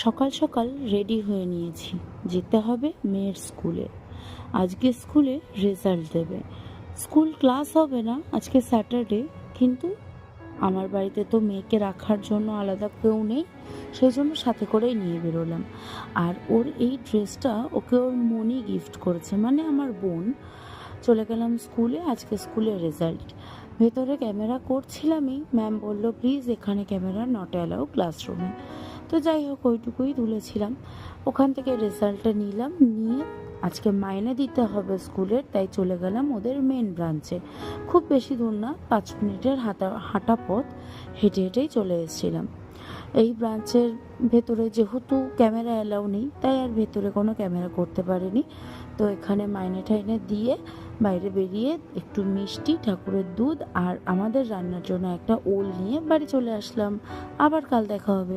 সকাল সকাল রেডি হয়ে নিয়েছি, যেতে হবে মেয়ের স্কুলে। আজকে স্কুলে রেজাল্ট দেবে। স্কুল ক্লাস হবে না, আজকে স্যাটারডে, কিন্তু আমার বাড়িতে তো মেয়েকে রাখার জন্য আলাদা কেউ নেই, সেই জন্য সাথে করেই নিয়ে বেরোলাম। আর ওর এই ড্রেসটা ওকে ওর মনি গিফট করেছে, মানে আমার বোন। চলে গেলাম স্কুলে, আজকে স্কুলের রেজাল্ট। ভেতরে ক্যামেরা করছিলামই, ম্যাম বলল প্লিজ এখানে ক্যামেরা নট অ্যালাউ ক্লাসরুমে। তো যাই হোক, ওইটুকুই তুলেছিলাম। ওখান থেকে রেজাল্টটা নিলাম, নিয়ে আজকে মাইনে দিতে হবে স্কুলের, তাই চলে গেলাম ওদের মেন ব্রাঞ্চে। খুব বেশি দূর না, 5 মিনিটের হাঁটা পথ, হেঁটে হেঁটেই চলে এসেছিলাম। এই ব্রাঞ্চের ভেতরে যেহেতু ক্যামেরা অ্যালাউ নেই, তাই আর ভেতরে কোনো ক্যামেরা করতে পারিনি। তো এখানে মাইনে টাইনে দিয়ে বাইরে বেরিয়ে একটু মিষ্টি, ঠাকুরের দুধ আর আমাদের রান্নার জন্য একটা ওল নিয়ে বাড়ি চলে আসলাম। আবার কাল দেখা হবে।